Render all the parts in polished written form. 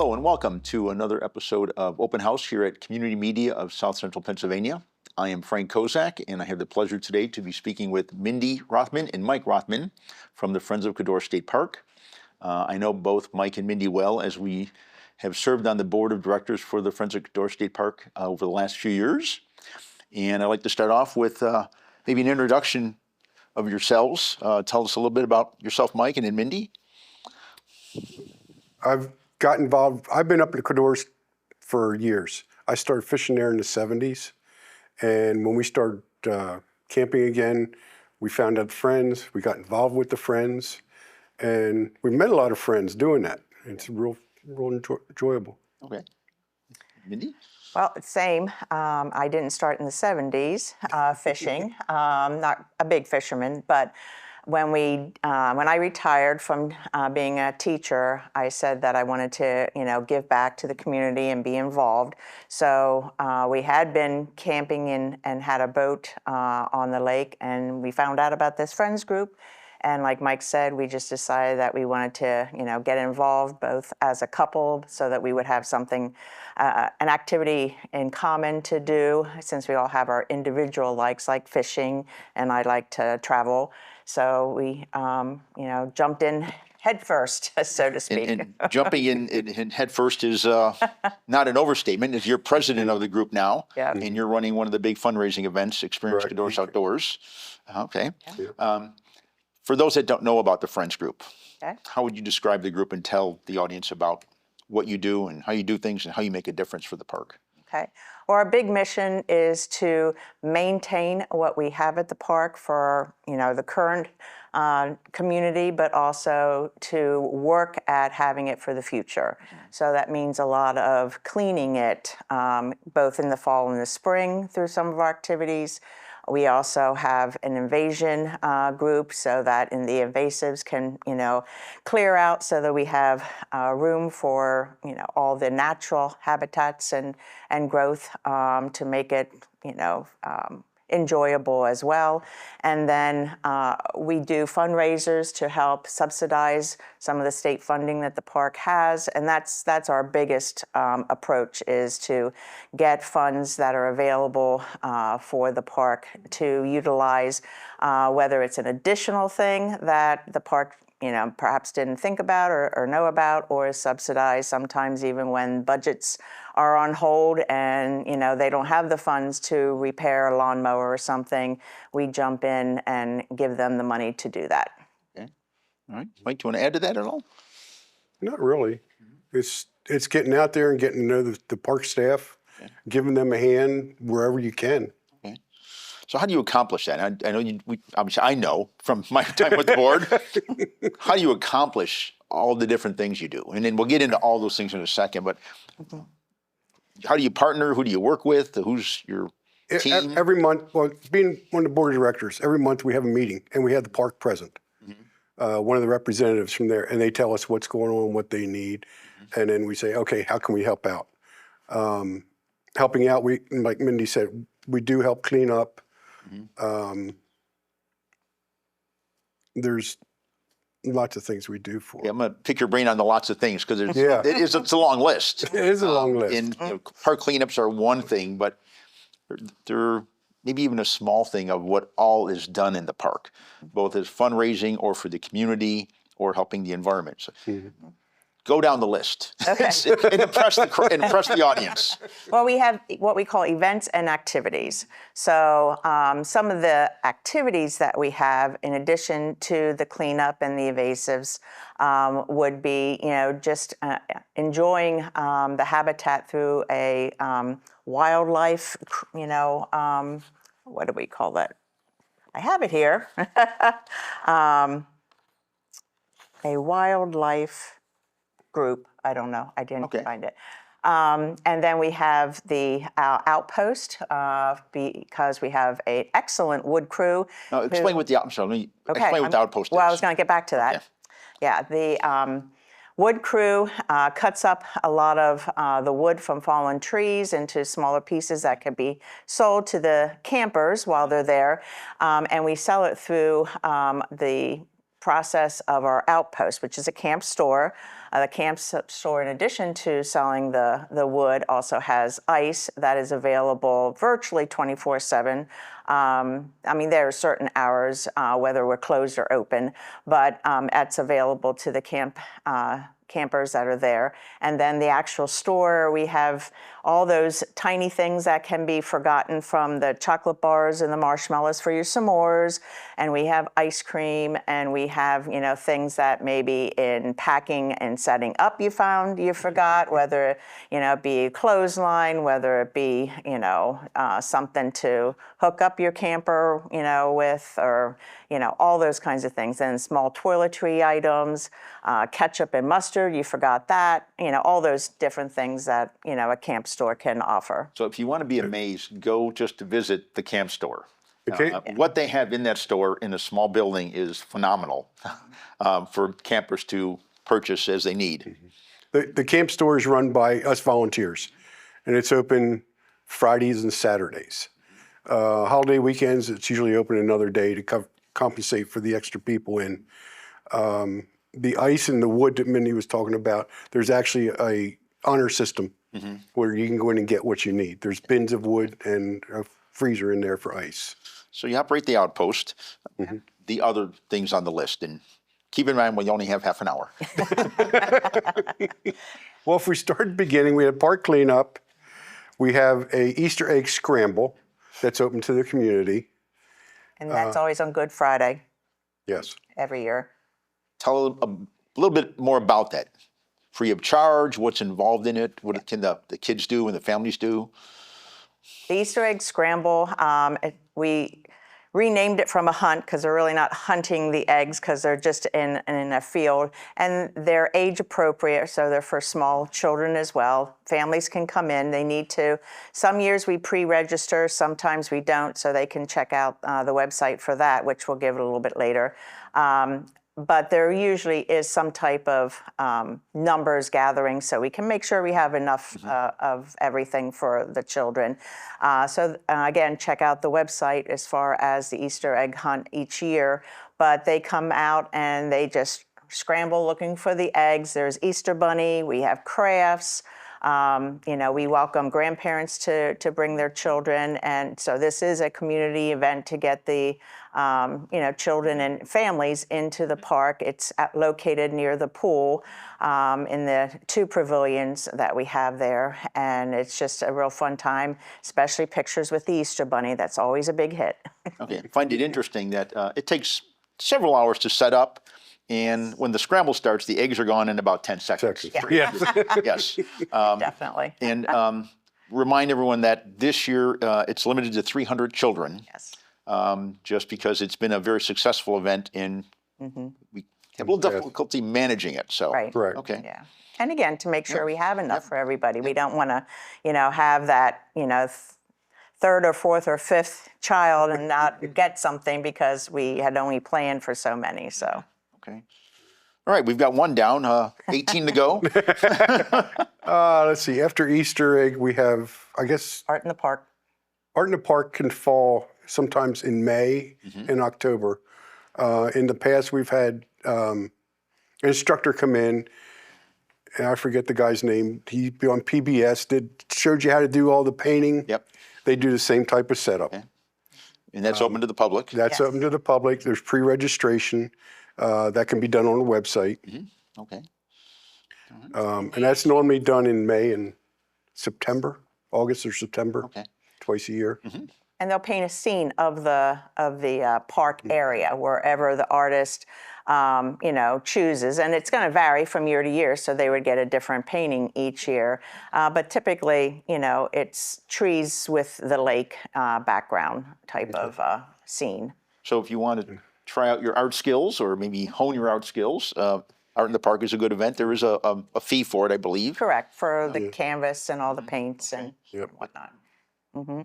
Hello and welcome to another episode of Open House here at Community Media of South Central Pennsylvania. I am Frank Kozak, and I have the pleasure today to be speaking with Mindy Rottmund and Mike Rottmund from the Friends of Codorus State Park. I know both Mike and Mindy well, as we have served on the board of directors for the Friends of Codorus State Park over the last few years. And I'd like to start off with maybe an introduction of yourselves. Tell us a little bit about yourself, Mike, and then Mindy. I've got involved. I've been up at Codorus for years. I started fishing there in the 70s. And when we started camping again, we found out friends. We got involved with the friends. And we met a lot of friends doing that. It's real enjoyable. Okay. Mindy? Well, same. I didn't start in the 70s fishing. Not a big fisherman, but when I retired from being a teacher, I said that I wanted to, give back to the community and be involved. So we had been camping and had a boat on the lake, and we found out about this friends group. And like Mike said, we just decided that we wanted to, get involved both as a couple so that we would have something, an activity in common to do, since we all have our individual likes, like fishing, and I like to travel. So we, jumped in head first, so to speak. And jumping in head first is not an overstatement. As you're president of the group now, Yeah. and you're running one of the big fundraising events, Experience Right. Codorus Outdoors. Okay. Yeah. For those that don't know about the Friends group, Okay. how would you describe the group and tell the audience about what you do and how you do things and how you make a difference for the park? Okay. Well, our big mission is to maintain what we have at the park for, the current community, but also to work at having it for the future. So that means a lot of cleaning it, both in the fall and the spring through some of our activities. We also have an invasion group, so that in the invasives can, clear out, so that we have room for, all the natural habitats and growth to make it, enjoyable as well. And then we do fundraisers to help subsidize some of the state funding that the park has, and that's our biggest approach, is to get funds that are available for the park to utilize, whether it's an additional thing that the park perhaps didn't think about or know about, or is subsidized sometimes even when budgets are on hold and they don't have the funds to repair a lawnmower or something. We jump in and give them the money to do that. Okay. All right. Mike, do you want to add to that at all? Not really. It's getting out there and getting to know the park staff, giving them a hand wherever you can. Okay. So how do you accomplish that? I know obviously I know from my time with the board. How do you accomplish all the different things you do? And then we'll get into all those things in a second, but how do you partner? Who do you work with? Who's your team? Every month, well, being one of the board of directors, every month we have a meeting, and we have the park present. One of the representatives from there, and they tell us what's going on, what they need, and then we say, okay, how can we help out? Helping out, like Mindy said, we do help clean up. There's lots of things we do for. Yeah, I'm going to pick your brain on the lots of things, because Yeah. it's a long list. It is a long list. And park cleanups are one thing, but they're maybe even a small thing of what all is done in the park, both as fundraising or for the community or helping the environment. So, go down the list. Okay. and impress the audience. Well, we have what we call events and activities. So some of the activities that we have, in addition to the cleanup and the evasives, would be, just enjoying the habitat through a wildlife, what do we call that? I have it here. A wildlife group. I don't know. I didn't find it. And then we have the outpost, because we have an excellent wood crew. Explain what the explain what the outpost is. Well, I was going to get back to that. Yeah, the wood crew cuts up a lot of the wood from fallen trees into smaller pieces that could be sold to the campers while they're there, and we sell it through the process of our outpost, which is a camp store. The camp store, in addition to selling the wood, also has ice that is available virtually 24/7. I mean, there are certain hours, whether we're closed or open, but it's available to the campers that are there. And then the actual store, we have all those tiny things that can be forgotten, from the chocolate bars and the marshmallows for your s'mores, and we have ice cream, and we have, things that maybe in packing and setting up you forgot, whether, it be a clothesline, whether it be, something to hook up your camper, with, or, all those kinds of things. And small toiletry items, ketchup and mustard, you forgot that, all those different things that, a camp store can offer. So if you want to be amazed, go just to visit the camp store. Okay. What they have in that store in a small building is phenomenal for campers to purchase as they need. The camp store is run by us volunteers, and it's open Fridays and Saturdays. Holiday weekends, it's usually open another day to compensate for the extra people in. The ice and the wood that Mindy was talking about, there's actually a honor system where you can go in and get what you need. There's bins of wood and a freezer in there for ice. So you operate the outpost, the other things on the list, and keep in mind we only have half an hour. Well, if we start at the beginning, we have park cleanup. We have a Easter egg scramble that's open to the community. And that's always on Good Friday Yes. every year. Tell a little bit more about that. Free of charge, what's involved in it, what can the kids do and the families do? The Easter egg scramble, we renamed it from a hunt because they're really not hunting the eggs, because they're just in a field, and they're age appropriate, so they're for small children as well. Families can come in. They need to. Some years we pre-register, sometimes we don't, so they can check out the website for that, which we'll give it a little bit later. But there usually is some type of numbers gathering, so we can make sure we have enough of everything for the children. So again, check out the website as far as the Easter egg hunt each year. But they come out and they just scramble looking for the eggs. There's Easter Bunny, we have crafts. We welcome grandparents to bring their children, and so this is a community event to get the children and families into the park. It's located near the pool in the 2 pavilions that we have there, and it's just a real fun time, especially pictures with the Easter Bunny. That's always a big hit. Okay, I find it interesting that it takes several hours to set up, and when the scramble starts, the eggs are gone in about 10 seconds. Yes. Yes. Definitely. And remind everyone that this year it's limited to 300 children. Yes. Just because it's been a very successful event, and we have a little difficulty managing it. So, Right. Correct. Okay. Yeah. And again, to make sure we have enough for everybody. We don't want to, have that, third or fourth or fifth child and not get something because we had only planned for so many. So. Okay. All right, we've got one down, 18 to go. Let's see. After Easter egg, we have, I guess, Art in the Park. Art in the Park can fall sometimes in May and October. In the past, we've had an instructor come in, and I forget the guy's name. He on PBS showed you how to do all the painting. Yep. They do the same type of setup. Okay. And that's open to the public. That's Yes. open to the public. There's pre-registration that can be done on the website, Okay. and that's normally done in May and September, August or September, Okay. twice a year. And they'll paint a scene of the park area wherever the artist chooses, and it's going to vary from year to year. So they would get a different painting each year, but typically, it's trees with the lake background type of scene. So if you want to try out your art skills or maybe hone your art skills, Art in the Park is a good event. There is a fee for it, I believe. Correct, for the canvas and all the paints and whatnot.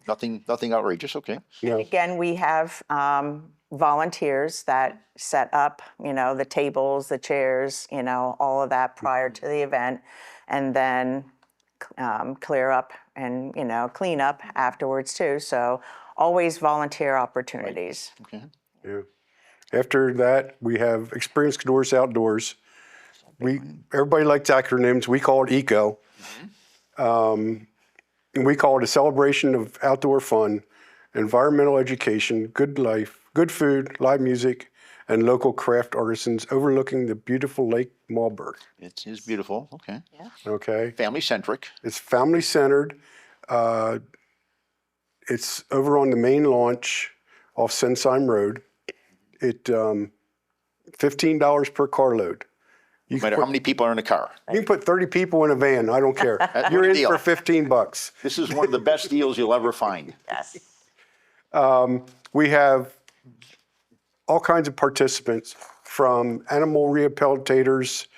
Nothing outrageous. Okay. Yeah. Again, we have volunteers that set up, the tables, the chairs, all of that prior to the event, and then clear up and, clean up afterwards too. So always volunteer opportunities. Okay. Yeah. After that, we have Experience Codorus Outdoors. Everybody likes acronyms. We call it ECO. And we call it a celebration of outdoor fun, environmental education, good life, good food, live music, and local craft artisans overlooking the beautiful Lake Malberg. It is beautiful. Okay. Yeah. Okay. Family centric. It's family centered. It's over on the main launch off Sensheim Road. It $15 per carload. No matter how many people are in the car. You can put 30 people in a van. I don't care. That's You're a in deal. for $15. This is one of the best deals you'll ever find. Yes. We have all kinds of participants, from animal rehabilitators.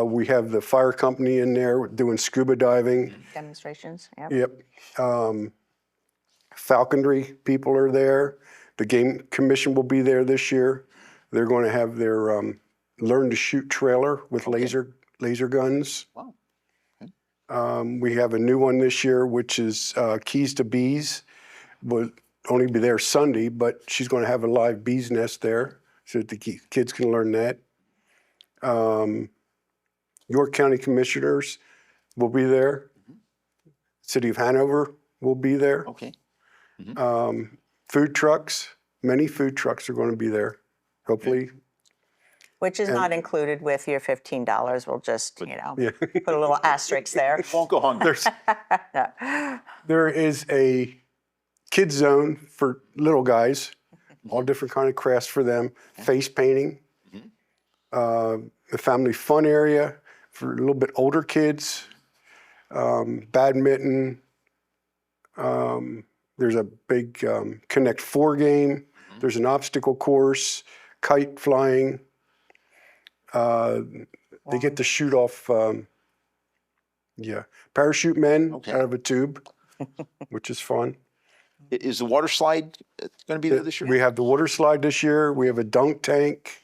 We have the fire company in there doing scuba diving. Demonstrations. Yep. Yep. Falconry people are there. The Game Commission will be there this year. They're going to have their learn to shoot trailer with laser guns. Wow. We have a new one this year, which is Keys to Bees. Will only be there Sunday, but she's going to have a live bees nest there so that the kids can learn that. York County Commissioners will be there. City of Hanover will be there. Okay. Food trucks, many food trucks are going to be there, hopefully. Which is not included with your $15. We'll just, Yeah. put a little asterisk there. Won't go hungry. There is a kids zone for little guys, all different kind of crafts for them, face painting, a family fun area for a little bit older kids, badminton. There's a big Connect 4 game. There's an obstacle course, kite flying. They get to shoot off, parachute men out of a tube, which is fun. Is the water slide going to be there this year? We have the water slide this year. We have a dunk tank.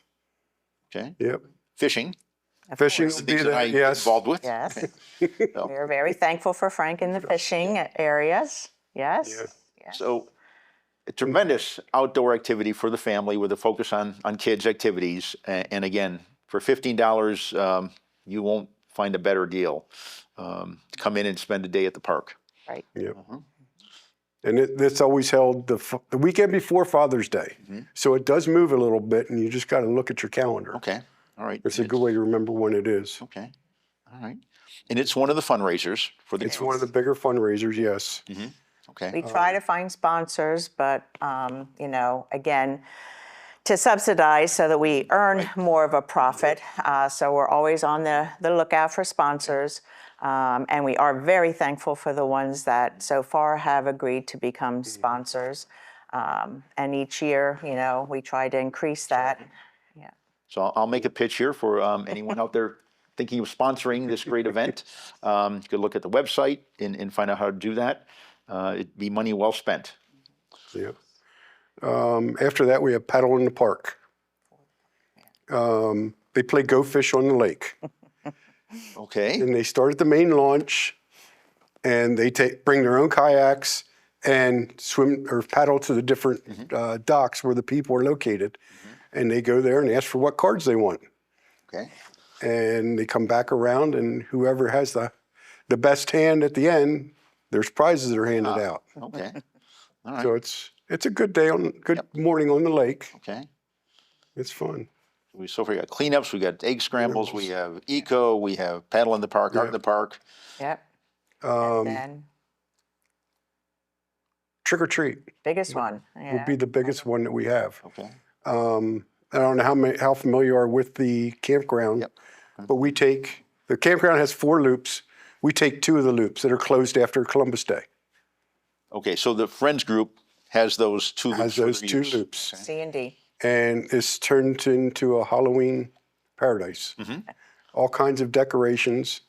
Okay. Yep. Fishing. Fishing will The be things that there. I get Yes. involved with. Yes. So- We're very thankful for Frank in the fishing areas. Yes. Yes. So a tremendous outdoor activity for the family with a focus on kids' activities. And again, for $15, you won't find a better deal to come in and spend a day at the park. Right. Yep. And it's always held the weekend before Father's Day. So it does move a little bit, and you just got to look at your calendar. Okay. All right. It's a good way to remember when it is. Okay. All right. And it's one of the fundraisers for the It's one of the bigger fundraisers, yes. Okay. We try to find sponsors, but, again, to subsidize so that we earn more of a profit. So we're always on the lookout for sponsors. And we are very thankful for the ones that so far have agreed to become sponsors. And each year, we try to increase that. Yeah. So I'll make a pitch here for anyone out there thinking of sponsoring this great event. You could look at the website and find out how to do that. It'd be money well spent. Yeah. After that, we have Paddle in the Park. They play Go Fish on the Lake. Okay. And they start at the main launch, and they bring their own kayaks and swim or paddle to the different docks where the people are located. And they go there and ask for what cards they want. Okay. And they come back around, and whoever has the best hand at the end, there's prizes that are handed out. Okay. All right. So it's a good day morning on the lake. Okay. It's fun. So far, we got cleanups, we got egg scrambles, we have eco, we have paddle in the park, art in the park. Yep. And then Trick or treat biggest one. will be the biggest one that we have. Okay. I don't know how familiar you are with the campground, Yep. but the campground has 4 loops. We take 2 of the loops that are closed after Columbus Day. Okay, so the Friends group has those 2 loops. Has for those their 2 use. loops. C and D. And it's turned into a Halloween paradise. All kinds of decorations.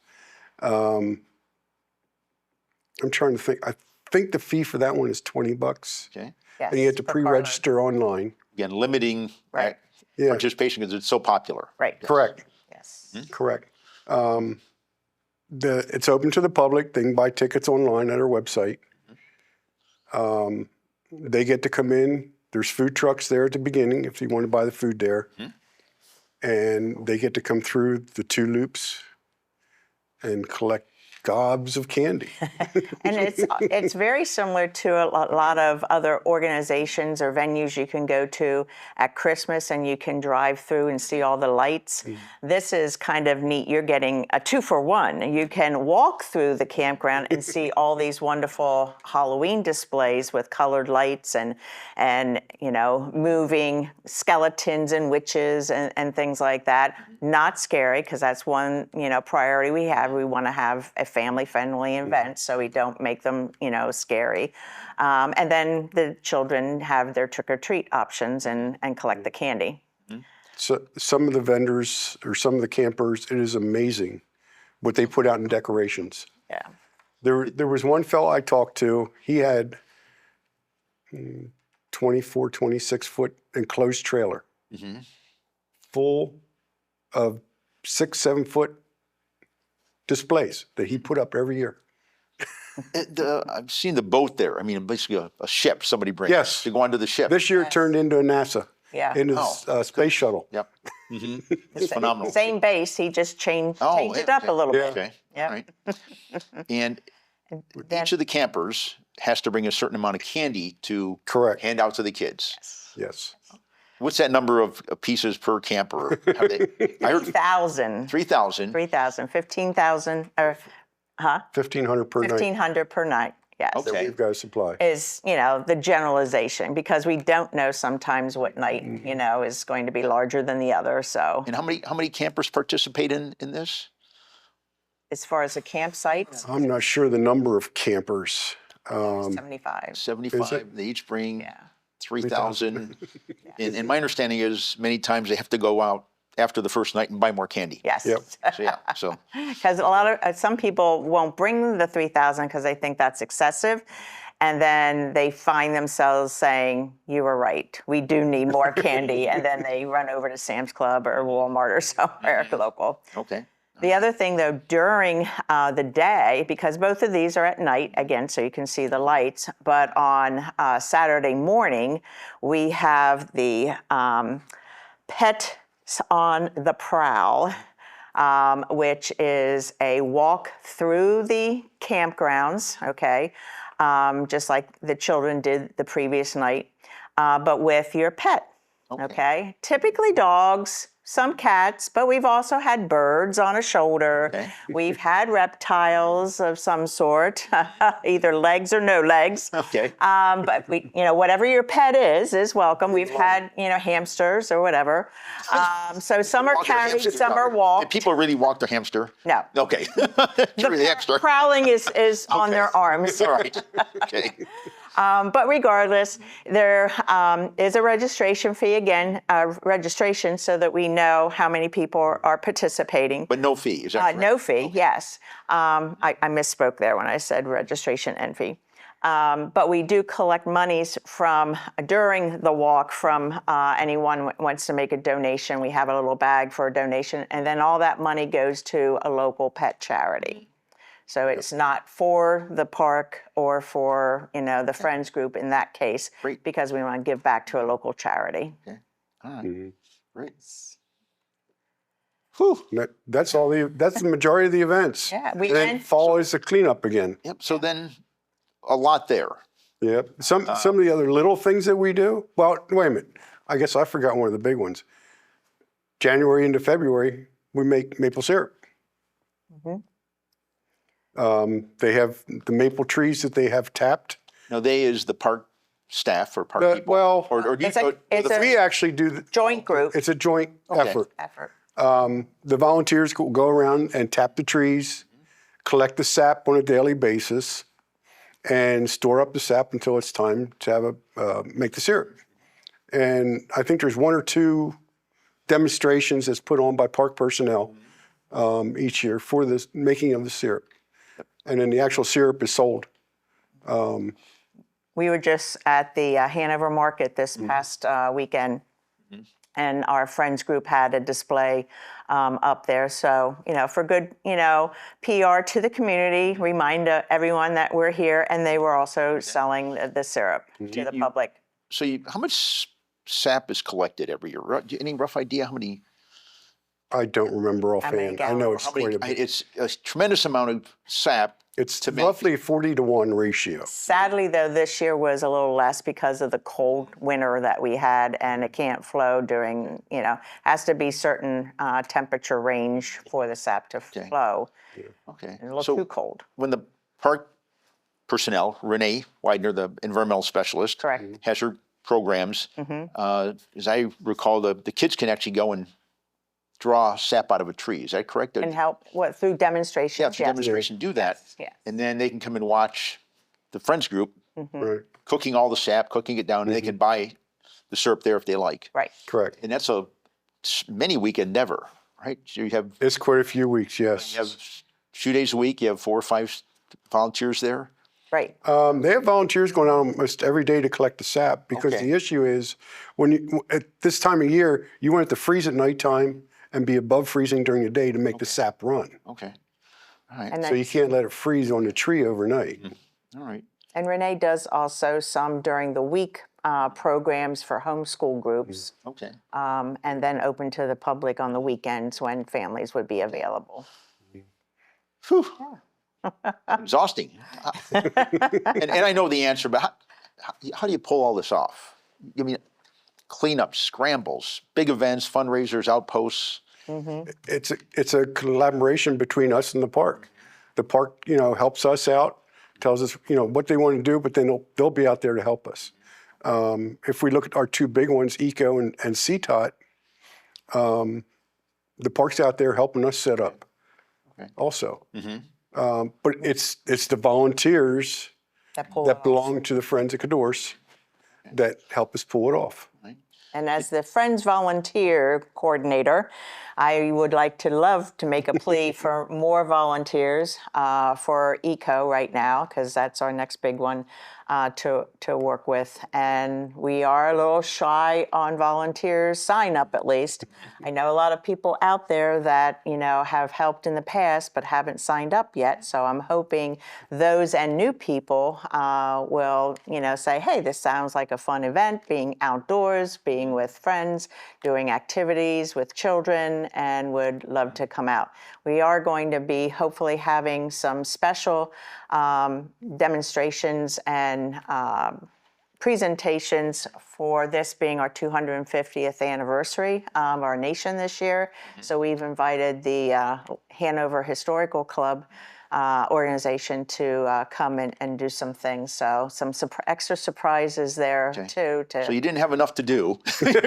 I'm trying to think. I think the fee for that one is $20. Okay. Yes. And you have to per carload. pre-register online. Again, limiting Right. Yeah. participation because it's so popular. Right. Correct. Yes. Correct. It's open to the public. They can buy tickets online at our website. They get to come in. There's food trucks there at the beginning if you want to buy the food there. and they get to come through the 2 loops and collect gobs of candy. And it's very similar to a lot of other organizations or venues you can go to at Christmas, and you can drive through and see all the lights. This is kind of neat. You're getting a 2-for-1. You can walk through the campground and see all these wonderful Halloween displays with colored lights and moving skeletons and witches and things like that. Not scary, because that's one priority we have. We want to have a family-friendly event, so we don't make them scary. And then the children have their trick-or-treat options and collect the candy. So some of the vendors or some of the campers, it is amazing what they put out in decorations. Yeah. There was one fellow I talked to. He had 24, 26-foot enclosed trailer, full of 6, 7-foot displays that he put up every year. I've seen the boat there. I mean, basically a ship somebody brings Yes. to go onto the ship. This year it turned into a NASA, Yeah. into the space shuttle. Yep. It's phenomenal. Same base, he just changed it up a little bit. Okay. Yep. All right. And each of the campers has to bring a certain amount of candy to Correct. hand out to the kids. Yes. What's that number of pieces per camper? I heard 3,000. 3,000. 3,000, 15,000, or 1,500 per night 1,500 per night. Yes. Okay. that we've got to supply. Is the generalization, because we don't know sometimes what night is going to be larger than the other. So And how many campers participate in this? as far as the campsites, I'm not sure the number of campers. 75. 75. They each bring Yeah. 3,000. And my understanding is many times they have to go out after the first night and buy more candy. Yes. Yep. So yeah. So Because some people won't bring the 3,000 because they think that's excessive. And then they find themselves saying, "You were right. We do need more candy." And then they run over to Sam's Club or Walmart or somewhere local. okay. The other thing, though, during the day, because both of these are at night, again, so you can see the lights, but on Saturday morning, we have the Pets on the Prowl, which is a walk through the campgrounds, okay, just like the children did the previous night, but with your pet, okay? Typically dogs, some cats, but we've also had birds on a shoulder. Okay. We've had reptiles of some sort, either legs or no legs. Okay. But we, whatever your pet is welcome. We've had, hamsters or whatever. So some are Walk their carried, hamster. some are Did walked. people really walk their hamster? No. Okay. It's really extra. Prowling is on their arms. All right. Okay. But regardless, there is a registration fee, again, registration so that we know how many people are participating. But no fee, is that correct? No fee, yes. I misspoke there when I said registration and fee. But we do collect monies during the walk from anyone who wants to make a donation. We have a little bag for a donation, and then all that money goes to a local pet charity. So it's not for the park or for, the Friends group in that case, Great. because we want to give back to a local charity. Okay. All right. Great. Whew. That's the majority of the events. Yeah, And then fall is the cleanup again. Yep. So then a lot there. Yep. Some of the other little things that we do. Well, wait a minute. I guess I forgot one of the big ones. January into February, we make maple syrup. They have the maple trees that they have tapped. Now, they is the park staff or park people? Well, Or do you, we actually do. Joint group It's a joint effort. effort. The volunteers go around and tap the trees, collect the sap on a daily basis, and store up the sap until it's time to have make the syrup. And I think there's 1 or 2 demonstrations that's put on by park personnel each year for the making of the syrup. And then the actual syrup is sold. We were just at the Hanover Market this past weekend, and our Friends group had a display up there. So, for good, PR to the community, remind everyone that we're here, and they were also selling the syrup to the public. So how much sap is collected every year? Any rough idea how many? I don't remember many offhand. I know gallons? it's quite a bit. It's a tremendous amount of sap. It's to make. roughly a 40-to-1 ratio. Sadly, though, this year was a little less because of the cold winter that we had, and it can't flow during, has to be certain temperature range for the sap to flow. Okay. It's a little So too cold. when the park personnel, Renee Widener, the environmental specialist, Correct. has her programs, as I recall, the kids can actually go and draw sap out of a tree. Is that correct? And help through demonstrations. Yeah, through yes. demonstration, do that. Yes. And then they can come and watch the Friends group Right. cooking all the sap, cooking it down, and they can buy the syrup there if they like. Right. Correct. And that's a many week endeavor, right? So you have It's quite a few weeks, yes. a few days a week, you have 4 or 5 volunteers there. Right. They have volunteers going out almost every day to collect the sap because Okay. the issue is at this time of year, you want it to freeze at nighttime and be above freezing during the day to make the sap run. Okay. All right. And So you can't let it freeze on the tree overnight. All right. And Renee does also some during the week programs for homeschool groups, Okay. and then open to the public on the weekends when families would be available. Whew. Exhausting. and I know the answer, but how do you pull all this off? I mean, cleanups, scrambles, big events, fundraisers, outposts. It's a collaboration between us and the park. The park, helps us out, tells us, what they want to do, but then they'll be out there to help us. If we look at our 2 big ones, Eco and CTOT, the park's out there helping us set up also. But it's the volunteers that belong to the Friends of Codorus that help us pull it off. And as the Friends Volunteer Coordinator, I would love to make a plea for more volunteers for ECO right now, because that's our next big one to work with. And we are a little shy on volunteers sign up, at least. I know a lot of people out there that, have helped in the past but haven't signed up yet. So I'm hoping those and new people will, say, hey, this sounds like a fun event, being outdoors, being with friends, doing activities with children, and would love to come out. We are going to be hopefully having some special demonstrations and presentations for this being our 250th anniversary of our nation this year. So we've invited the Hanover Historical Club organization to come and do some things. So some extra surprises there too. So you didn't have enough to do.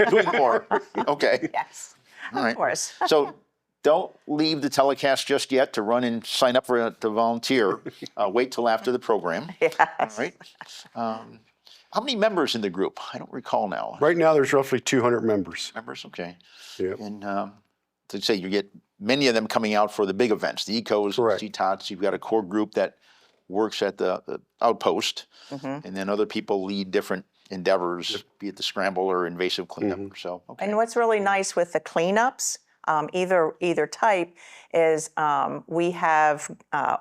Doing more. Okay. Yes, All of right. course. So don't leave the telecast just yet to run and sign up to volunteer. Wait till after the program. Yes. All right. How many members in the group? I don't recall now. Right now, there's roughly 200 members. Members, okay. Yep. And to say you get many of them coming out for the big events, the Ecos, Correct. CTOTs. You've got a core group that works at the outpost, and then other people lead different endeavors, be it the scramble or invasive cleanup. So, okay. And what's really nice with the cleanups, either type, is we have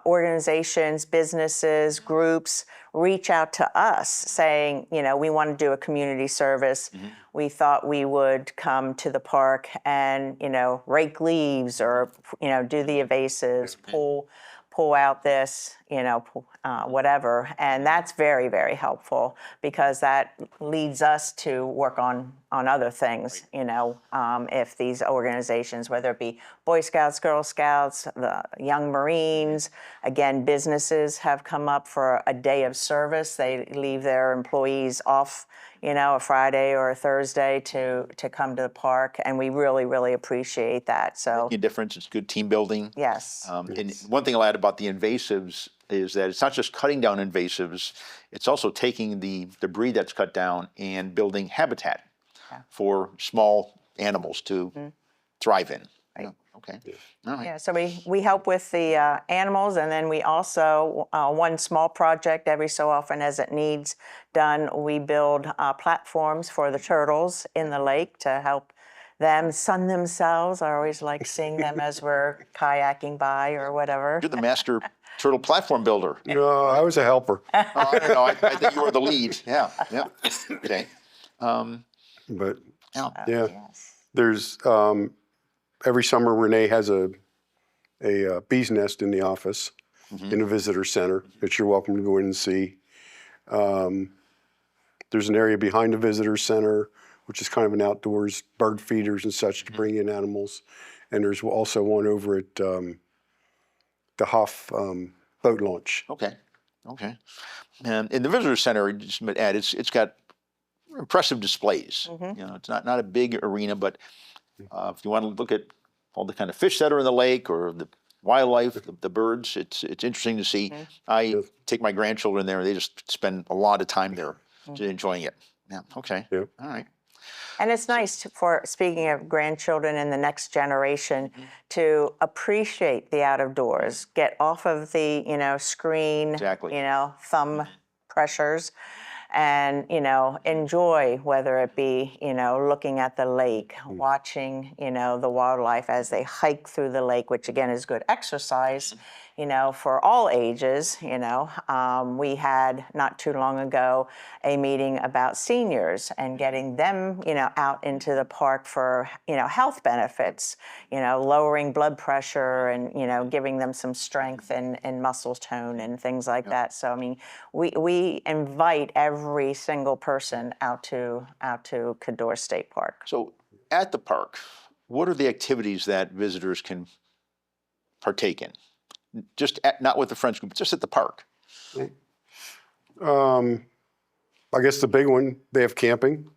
organizations, businesses, groups reach out to us saying, we want to do a community service. We thought we would come to the park and, rake leaves or, do the evasives, pull out this, whatever. And that's very, very helpful because that leads us to work on other things, if these organizations, whether it be Boy Scouts, Girl Scouts, the Young Marines, again, businesses have come up for a day of service. They leave their employees off, a Friday or a Thursday to come to the park. And we really, really appreciate that. So Making a difference. It's good team building. yes. And one thing I'll add about the invasives is that it's not just cutting down invasives, it's also taking the debris that's cut down and building habitat for small animals to thrive in. Right. Okay. All right. Yeah, so we help with the animals, and then we also, one small project every so often as it needs done, we build platforms for the turtles in the lake to help them sun themselves. I always like seeing them as we're kayaking by or whatever. You're the master turtle platform builder. No, I was a helper. I don't know. I think you were the lead. Yeah. Yeah. Okay. But Yeah. yeah, Yes. there's, every summer Renee has a bee's nest in the office, in the visitor center that you're welcome to go in and see. There's an area behind the visitor center, which is kind of an outdoors bird feeders and such to bring in animals. And there's also one over at the Hoff boat launch. Okay. Okay. And in the visitor center, just to add, it's got impressive displays. You know, it's not a big arena, but if you want to look at all the kind of fish that are in the lake or the wildlife, the birds, it's interesting to see. I take my grandchildren there; they just spend a lot of time there, just enjoying it. Yeah. Okay. Yeah. All right. And it's nice for, speaking of grandchildren and the next generation, to appreciate the out of doors, get off of the, screen, Exactly. thumb pressures, and, enjoy, whether it be, looking at the lake, watching, the wildlife as they hike through the lake, which again is good exercise, for all ages. We had not too long ago a meeting about seniors and getting them, out into the park for, health benefits, lowering blood pressure and, giving them some strength and muscle tone and things like that. So, I mean, we invite every single person out to Codorus State Park. So at the park, what are the activities that visitors can partake in? Not with the Friends group, but just at the park. I guess the big one, they have camping,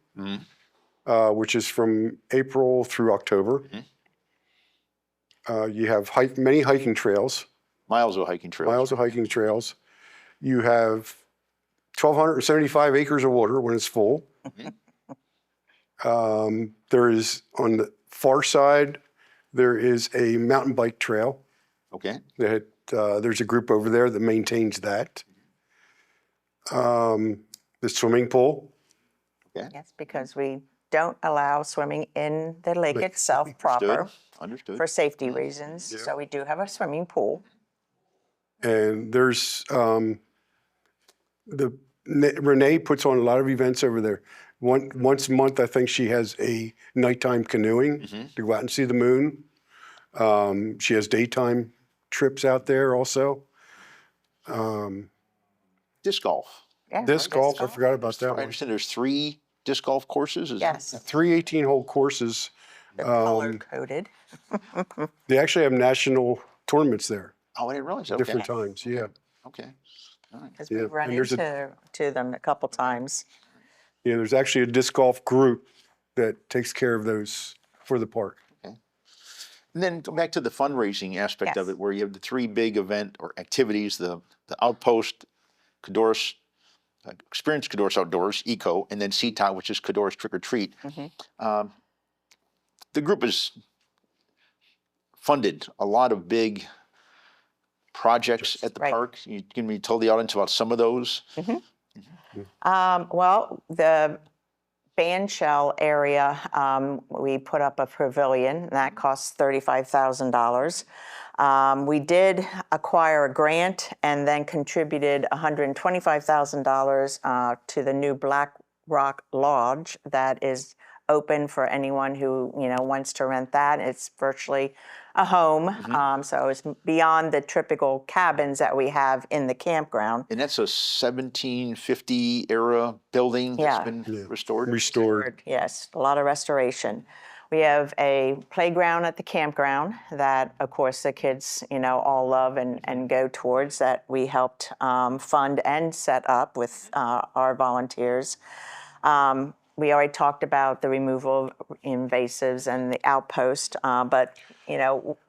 which is from April through October. You have many hiking trails. Miles of hiking trails. You have 1,275 acres of water when it's full. There is, on the far side, there is a mountain bike trail. Okay. There's a group over there that maintains that. The swimming pool. Okay. Yes, because we don't allow swimming in the lake itself proper Understood. for safety reasons. So we do have a swimming pool. And there's Renee puts on a lot of events over there. Once a month, I think she has a nighttime canoeing to go out and see the moon. She has daytime trips out there also. Disc golf. Yeah, Disc golf, I forgot about that I one. understand there's 3 disc golf courses. Yes, 3 18-hole courses. they're color-coded. They actually have national tournaments there, Oh, I didn't realize that. Okay. different times. Yeah. Okay. All right. Because Yeah, we've run and there's into them a couple times. Yeah, there's actually a disc golf group that takes care of those for the park. And then go back to the fundraising aspect of Yes. it, where you have the 3 big event or activities: the Outpost, Codorus, Experience Codorus Outdoors, Eco, and then CTOT, which is Codorus Trick or Treat. The group has funded a lot of big projects at the Right. park. Can you tell the audience about some of those? Well, the band shell area, we put up a pavilion, and that costs $35,000. We did acquire a grant and then contributed $125,000 to the new Black Rock Lodge that is open for anyone who wants to rent that. It's virtually a home, so it's beyond the typical cabins that we have in the campground. And that's a 1750 era building that's been restored? Restored. Yes, a lot of restoration. We have a playground at the campground that, of course, the kids, all love and go towards, that we helped fund and set up with our volunteers. We already talked about the removal of invasives and the outpost, but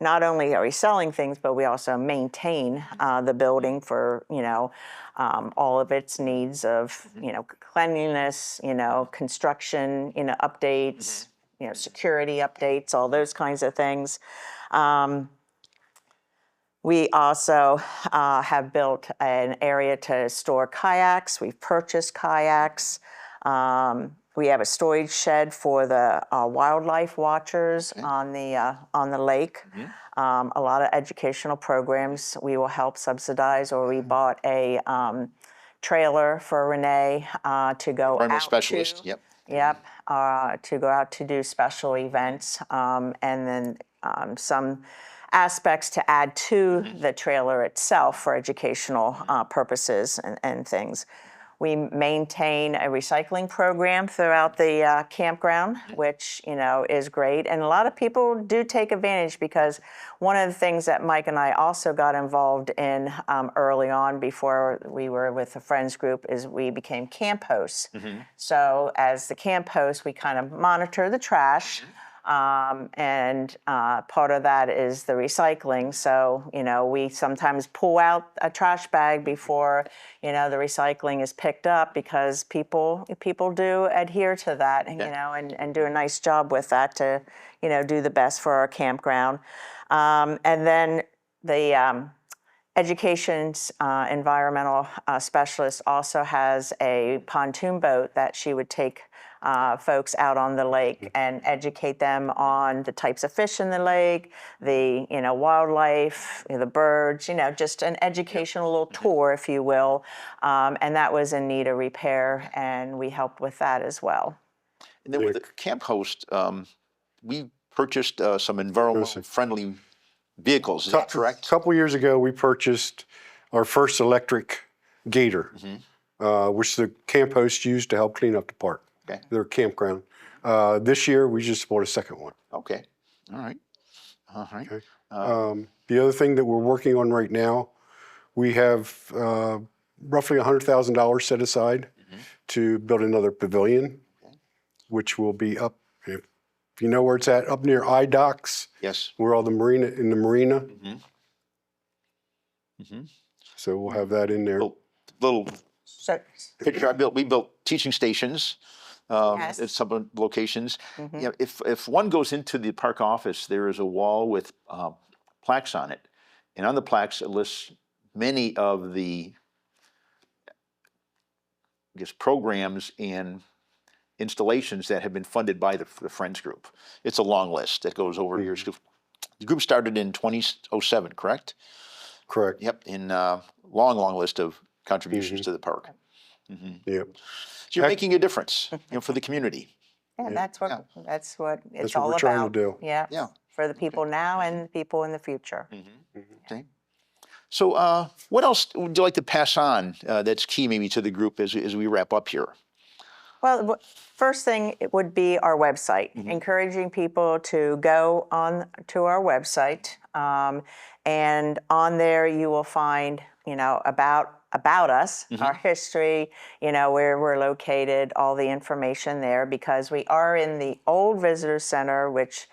not only are we selling things, but we also maintain the building for all of its needs of cleanliness, construction, updates, security updates, all those kinds of things. We also have built an area to store kayaks. We've purchased kayaks. We have a storage shed for the wildlife watchers on the lake. A lot of educational programs we will help subsidize, or we bought a trailer for Renee to go Environmental out specialist, to. yep. Yep, to go out to do special events, and then some aspects to add to the trailer itself for educational purposes and things. We maintain a recycling program throughout the campground, which is great, and a lot of people do take advantage because one of the things that Mike and I also got involved in early on before we were with the Friends group is we became camp hosts. So as the camp host, we kind of monitor the trash. And part of that is the recycling. So, we sometimes pull out a trash bag before, the recycling is picked up because people do adhere to that, and do a nice job with that to, do the best for our campground. And then the education's environmental specialist also has a pontoon boat that she would take folks out on the lake and educate them on the types of fish in the lake, the wildlife, the birds, just an educational little tour, if you will. And that was in need of repair, and we helped with that as well. And then with the camp host, we purchased some environmentally friendly vehicles. Is that correct? A couple years ago, we purchased our first electric gator, which the camp hosts used to help clean up the park, their campground. This year, we just bought a second one. Okay. All right. All right. Okay. The other thing that we're working on right now, we have roughly $100,000 set aside to build another pavilion, which will be up, if you know where it's at, up near iDocks. Yes. Where all the marina, So we'll have that in there. Little So, picture we built teaching stations Yes. at some locations. If one goes into the park office, there is a wall with plaques on it. And on the plaques, it lists many of the, programs and installations that have been funded by the Friends group. It's a long list that goes over years. The group started in 2007, correct? Correct. Yep, in long list of contributions to the park. Yep. So you're making a difference, for the community. yeah, that's what That's it's what all we're about. trying to do. Yeah. Yeah. For the people now and people in the future. Okay. So what else would you like to pass on that's key maybe to the group as we wrap up here? Well, first thing it would be our website, encouraging people to go on to our website, and on there you will find, about us, our history, where we're located, all the information there, because we are in the old visitor center, which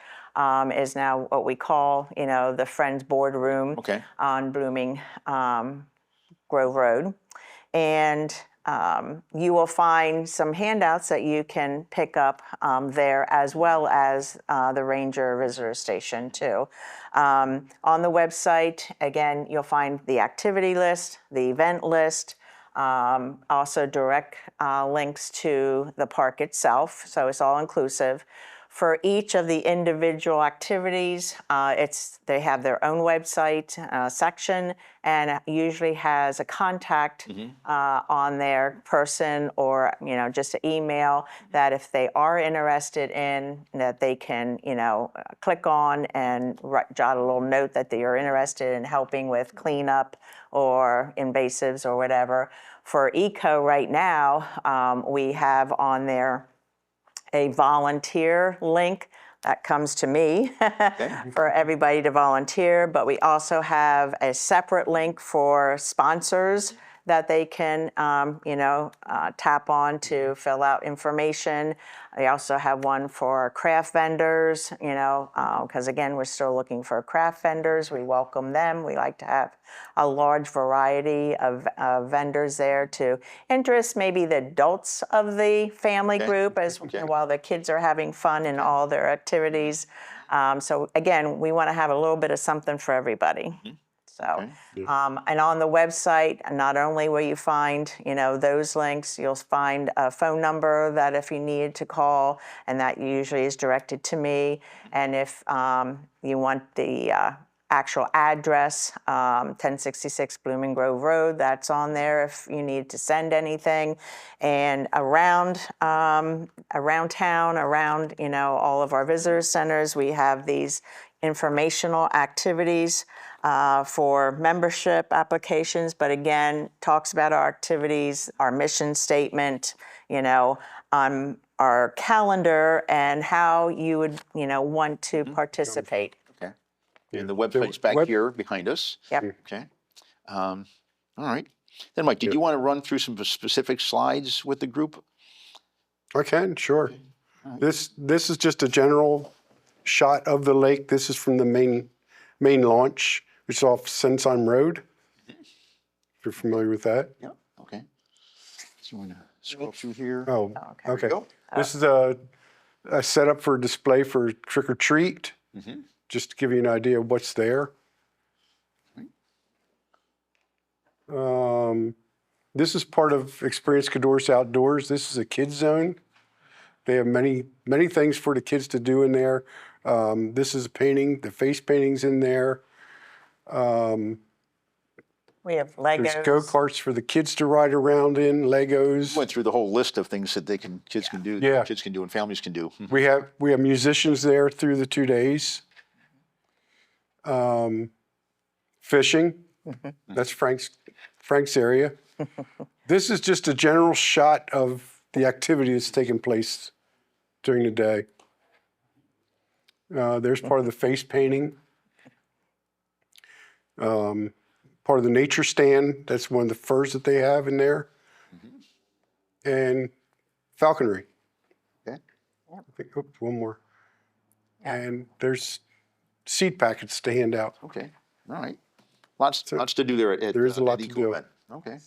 is now what we call, the Friends Boardroom on Blooming Grove Road. And you will find some handouts that you can pick up there, as well as the Ranger Visitor Station too. On the website, again, you'll find the activity list, the event list, also direct links to the park itself, so it's all inclusive. For each of the individual activities, they have their own website section, and it usually has a contact on their person, or just an email that if they are interested in, that they can click on and jot a little note that they are interested in helping with cleanup or invasives or whatever. For eco right now, we have on there a volunteer link that comes to me for everybody to volunteer, but we also have a separate link for sponsors that they can, tap on to fill out information. They also have one for craft vendors, because again, we're still looking for craft vendors. We welcome them. We like to have a large variety of vendors there to interest maybe the adults of the family group while the kids are having fun in all their activities. So again, we want to have a little bit of something for everybody. So, and on the website, not only will you find, those links, you'll find a phone number that if you need to call, and that usually is directed to me. And if you want the actual address, 1066 Blooming Grove Road. That's on there if you need to send anything. And around town, around all of our visitor centers, we have these informational activities for membership applications. But again, talks about our activities, our mission statement, on our calendar, and how you would want to participate. Okay. And the website's back here behind us. Yep. Okay. All right. Then, Mike, did you want to run through some specific slides with the group? I can, sure. This is just a general shot of the lake. This is from the main launch, which is off Sunshine Road. If you're familiar with that. Yeah. Okay. So you want to scroll through here? Oh, okay. okay. Go. This is a setup for a display for trick or treat. Just to give you an idea of what's there. This is part of Experience Codorus Outdoors. This is a kids zone. They have many things for the kids to do in there. This is a painting. The face painting's in there. We have Legos. There's go-karts for the kids to ride around in, Legos. Went through the whole list of things that kids can do. Yeah. Kids can do and families can do. We have musicians there through the 2 days. Fishing. That's Frank's area. This is just a general shot of the activity that's taking place during the day. There's part of the face painting. Part of the nature stand. That's one of the furs that they have in there. And falconry. Okay. I think, oops, one more. And there's seed packets to hand out. Okay. All right. Lots to do there at There is a lot the to do. event. Okay.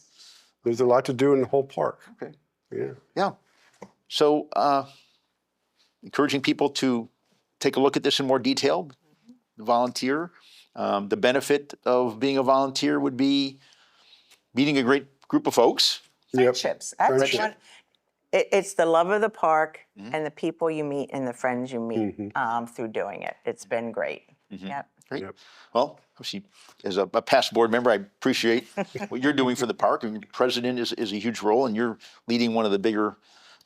There's a lot to do in the whole park. Okay. Yeah. Yeah. So encouraging people to take a look at this in more detail, volunteer. The benefit of being a volunteer would be meeting a great group of folks. Friendships. That's Friendship. one. It's the love of the park and the people you meet and the friends you meet through doing it. It's been great. Yep. Great. Yep. Well, obviously, as a past board member, I appreciate what you're doing for the park. And president is a huge role, and you're leading one of the bigger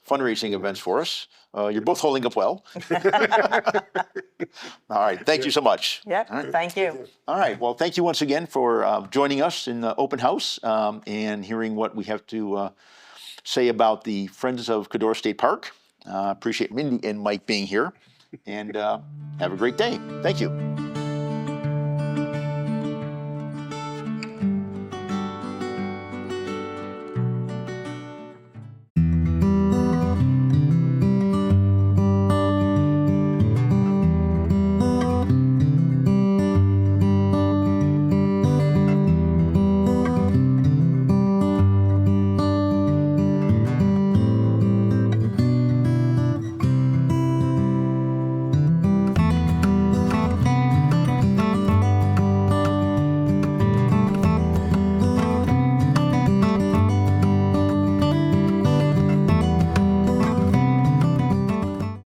fundraising events for us. You're both holding up well. All right. Thank you so much. Yep. All right. Thank you. All right. Well, thank you once again for joining us in the open house and hearing what we have to say about the Friends of Codorus State Park. Appreciate Mindy and Mike being here. And have a great day. Thank you.